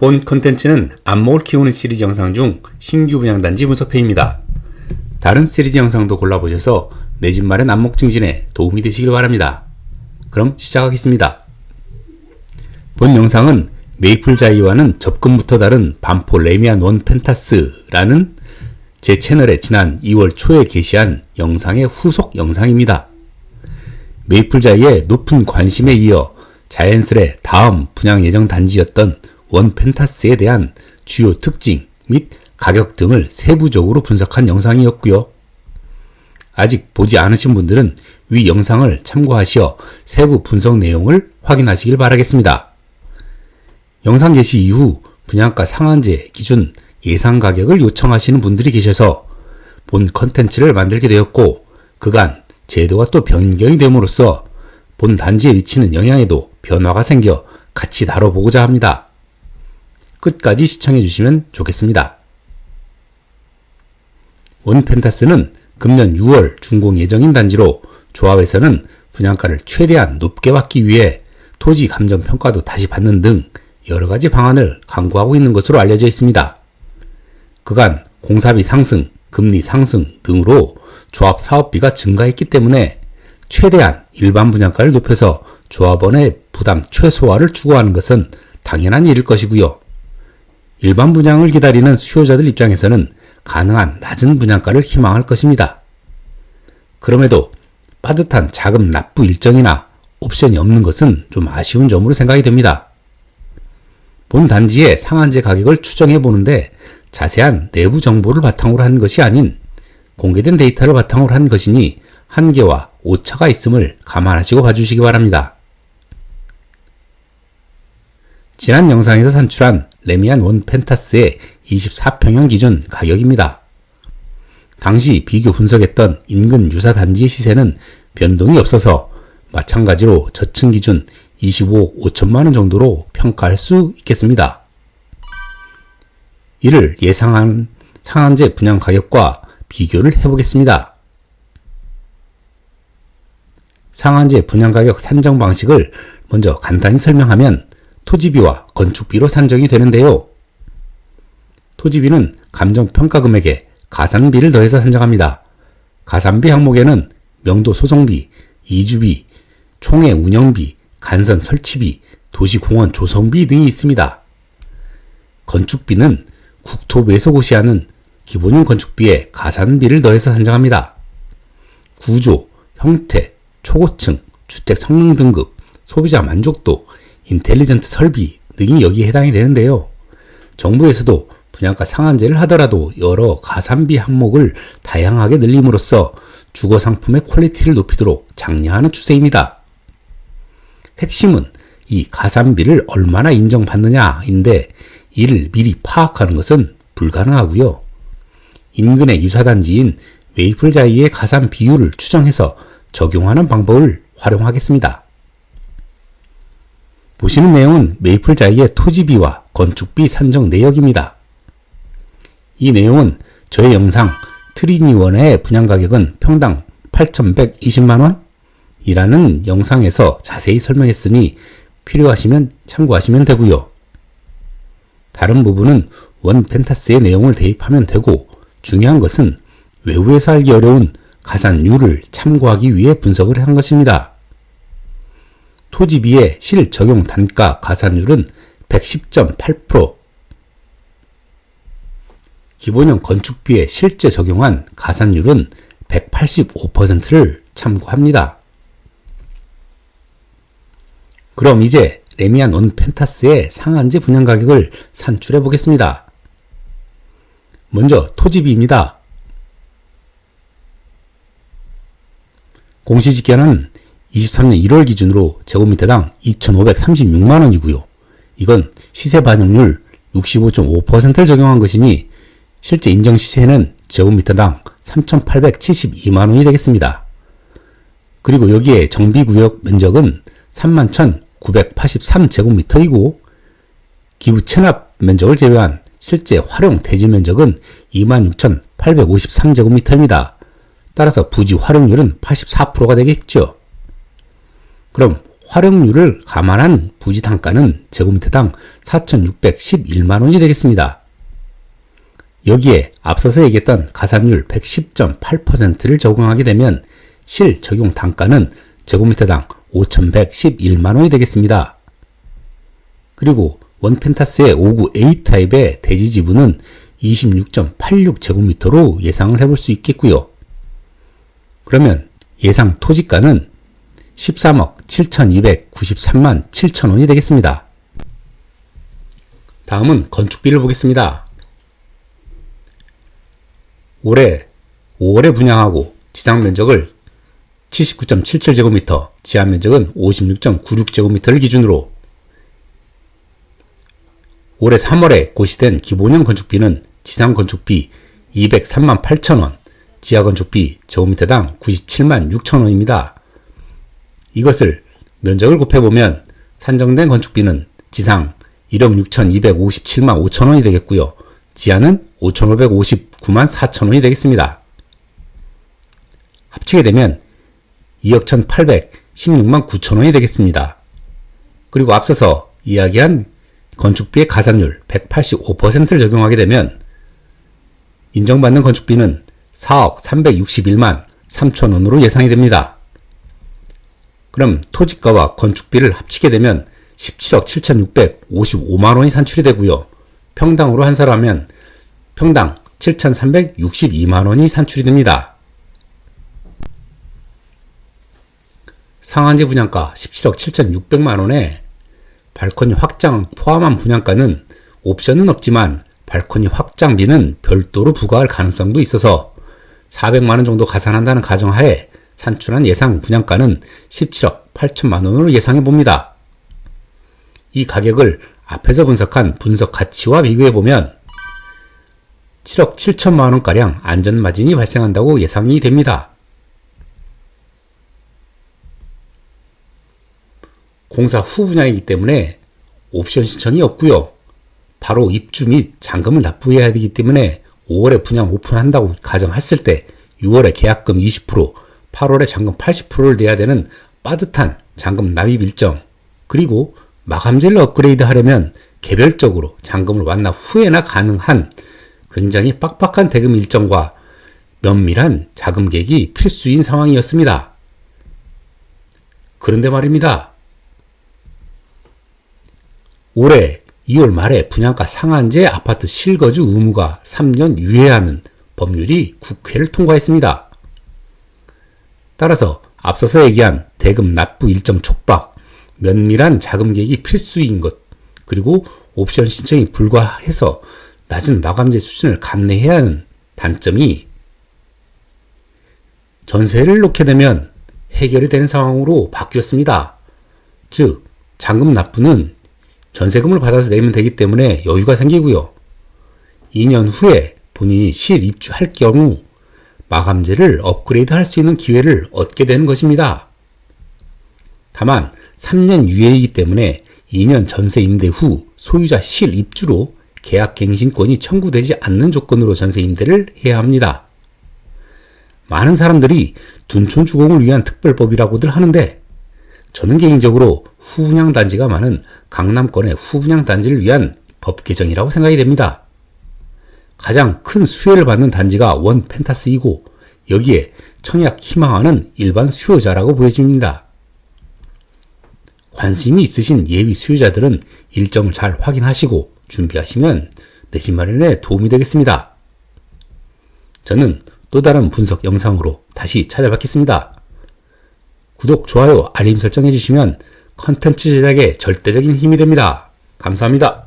본 컨텐츠는 안목을 키우는 시리즈 영상 중 신규 분양단지 분석회입니다. 다른 시리즈 영상도 골라보셔서 내 집 마련 안목 증진에 도움이 되시길 바랍니다. 그럼 시작하겠습니다. 본 영상은 메이플자이와는 접근부터 다른 반포 레미안 원 펜타스라는 제 채널에 지난 2월 초에 게시한 영상의 후속 영상입니다. 메이플자이의 높은 관심에 이어 자연스레 다음 분양 예정 단지였던 원 펜타스에 대한 주요 특징 및 가격 등을 세부적으로 분석한 영상이었고요. 아직 보지 않으신 분들은 위 영상을 참고하시어 세부 분석 내용을 확인하시길 바라겠습니다. 영상 게시 이후 분양가 상한제 기준 예상 가격을 요청하시는 분들이 계셔서 본 컨텐츠를 만들게 되었고, 그간 제도가 또 변경이 됨으로써 본 단지에 미치는 영향에도 변화가 생겨 같이 다뤄보고자 합니다. 끝까지 시청해 주시면 좋겠습니다. 원 펜타스는 금년 6월 준공 예정인 단지로 조합에서는 분양가를 최대한 높게 받기 위해 토지 감정 평가도 다시 받는 등 여러가지 방안을 강구하고 있는 것으로 알려져 있습니다. 그간 공사비 상승, 금리 상승 등으로 조합 사업비가 증가했기 때문에 최대한 일반 분양가를 높여서 조합원의 부담 최소화를 추구하는 것은 당연한 일일 것이고요. 일반 분양을 기다리는 수요자들 입장에서는 가능한 낮은 분양가를 희망할 것입니다. 그럼에도 빠듯한 자금 납부 일정이나 옵션이 없는 것은 좀 아쉬운 점으로 생각이 됩니다. 본 단지의 상한제 가격을 추정해 보는데 자세한 내부 정보를 바탕으로 한 것이 아닌 공개된 데이터를 바탕으로 한 것이니 한계와 오차가 있음을 감안하시고 봐주시기 바랍니다. 지난 영상에서 산출한 레미안 원 펜타스의 24평형 기준 가격입니다. 당시 비교 분석했던 인근 유사 단지의 시세는 변동이 없어서 마찬가지로 저층 기준 25억 5천만원 정도로 평가할 수 있겠습니다. 이를 예상한 상한제 분양 가격과 비교를 해보겠습니다. 상한제 분양 가격 산정 방식을 먼저 간단히 설명하면 토지비와 건축비로 산정이 되는데요. 토지비는 감정평가 금액에 가산비를 더해서 산정합니다. 가산비 항목에는 명도 소송비, 이주비, 총회 운영비, 간선 설치비, 도시공원 조성비 등이 있습니다. 건축비는 국토부에서 고시하는 기본형 건축비에 가산비를 더해서 산정합니다. 구조, 형태, 초고층, 주택 성능 등급, 소비자 만족도, 인텔리전트 설비 등이 여기에 해당이 되는데요. 정부에서도 분양가 상한제를 하더라도 여러 가산비 항목을 다양하게 늘림으로써 주거 상품의 퀄리티를 높이도록 장려하는 추세입니다. 핵심은 이 가산비를 얼마나 인정받느냐인데 이를 미리 파악하는 것은 불가능하고요. 인근의 유사단지인 메이플자이의 가산 비율을 추정해서 적용하는 방법을 활용하겠습니다. 보시는 내용은 메이플자이의 토지비와 건축비 산정 내역입니다. 이 내용은 저의 영상 트리니원의 분양가격은 평당 8,120만원? 이라는 영상에서 자세히 설명했으니 필요하시면 참고하시면 되고요. 다른 부분은 원 펜타스의 내용을 대입하면 되고, 중요한 것은 외부에서 알기 어려운 가산율을 참고하기 위해 분석을 한 것입니다. 토지비의 실적용 단가 가산율은 110.8%, 기본형 건축비에 실제 적용한 가산율은 185%를 참고합니다. 그럼 이제 레미안 원 펜타스의 상한제 분양 가격을 산출해 보겠습니다. 먼저 토지비입니다. 공시지가는 23년 1월 기준으로 제곱미터당 2,536만원이고요. 이건 시세 반영률 65.5%를 적용한 것이니 실제 인정 시세는 제곱미터당 3,872만원이 되겠습니다. 그리고 여기에 정비구역 면적은 31,983제곱미터이고 기부 체납 면적을 제외한 실제 활용 대지 면적은 26,853제곱미터입니다. 따라서 부지 활용률은 84%가 되겠죠. 그럼 활용률을 감안한 부지 단가는 제곱미터당 4,611만원이 되겠습니다. 여기에 앞서서 얘기했던 가산율 110.8%를 적용하게 되면 실 적용 단가는 제곱미터당 5,111만원이 되겠습니다. 그리고 원펜타스의 5구 A타입의 대지 지분은 26.86제곱미터로 예상을 해볼 수 있겠고요. 그러면 예상 토지가는 13억 7,293만 7천원이 되겠습니다. 다음은 건축비를 보겠습니다. 올해 5월에 분양하고 지상 면적을 79.77제곱미터, 지하 면적은 56.96제곱미터를 기준으로 올해 3월에 고시된 기본형 건축비는 지상 건축비 203만 8천원, 지하 건축비 제곱미터당 97만 6천원입니다. 이것을 면적을 곱해보면 산정된 건축비는 지상 1억 6,257만 5천원이 되겠고요. 지하는 5,559만 4천원이 되겠습니다. 합치게 되면 2억 1,816만 9천원이 되겠습니다. 그리고 앞서서 이야기한 건축비의 가산율 185%를 적용하게 되면 인정받는 건축비는 4억 361만 3천원으로 예상이 됩니다. 그럼 토지가와 건축비를 합치게 되면 17억 7,655만원이 산출이 되고요. 평당으로 환산하면 평당 7,362만원이 산출이 됩니다. 상한제 분양가 17억 7,600만원에 발코니 확장 포함한 분양가는 옵션은 없지만 발코니 확장비는 별도로 부과할 가능성도 있어서 400만원 정도 가산한다는 가정하에 산출한 예상 분양가는 17억 8천만원으로 예상해 봅니다. 이 가격을 앞에서 분석한 분석 가치와 비교해 보면 7억 7천만원가량 안전마진이 발생한다고 예상이 됩니다. 공사 후 분양이기 때문에 옵션 신청이 없고요. 바로 입주 및 잔금을 납부해야 되기 때문에 5월에 분양 오픈한다고 가정했을 때 6월에 계약금 20%, 8월에 잔금 80%를 내야 되는 빠듯한 잔금 납입 일정, 그리고 마감재를 업그레이드 하려면 개별적으로 잔금을 완납 후에나 가능한 굉장히 빡빡한 대금 일정과 면밀한 자금 계획이 필수인 상황이었습니다. 그런데 말입니다. 올해 2월 말에 분양가 상한제 아파트 실거주 의무가 3년 유예하는 법률이 국회를 통과했습니다. 따라서 앞서서 얘기한 대금 납부 일정 촉박, 면밀한 자금 계획이 필수인 것, 그리고 옵션 신청이 불가해서 낮은 마감재 수준을 감내해야 하는 단점이 전세를 놓게 되면 해결이 되는 상황으로 바뀌었습니다. 즉, 잔금 납부는 전세금을 받아서 내면 되기 때문에 여유가 생기고요. 2년 후에 본인이 실입주할 경우 마감재를 업그레이드 할 수 있는 기회를 얻게 되는 것입니다. 다만 3년 유예이기 때문에 2년 전세 임대 후 소유자 실입주로 계약갱신권이 청구되지 않는 조건으로 전세 임대를 해야 합니다. 많은 사람들이 둔촌 주공을 위한 특별법이라고들 하는데 저는 개인적으로 후분양 단지가 많은 강남권의 후분양 단지를 위한 법 개정이라고 생각이 됩니다. 가장 큰 수혜를 받는 단지가 원 펜타스이고 여기에 청약 희망하는 일반 수요자라고 보여집니다. 관심이 있으신 예비 수요자들은 일정을 잘 확인하시고 준비하시면 내 집 마련에 도움이 되겠습니다. 저는 또 다른 분석 영상으로 다시 찾아뵙겠습니다. 구독, 좋아요, 알림 설정해 주시면 컨텐츠 제작에 절대적인 힘이 됩니다. 감사합니다.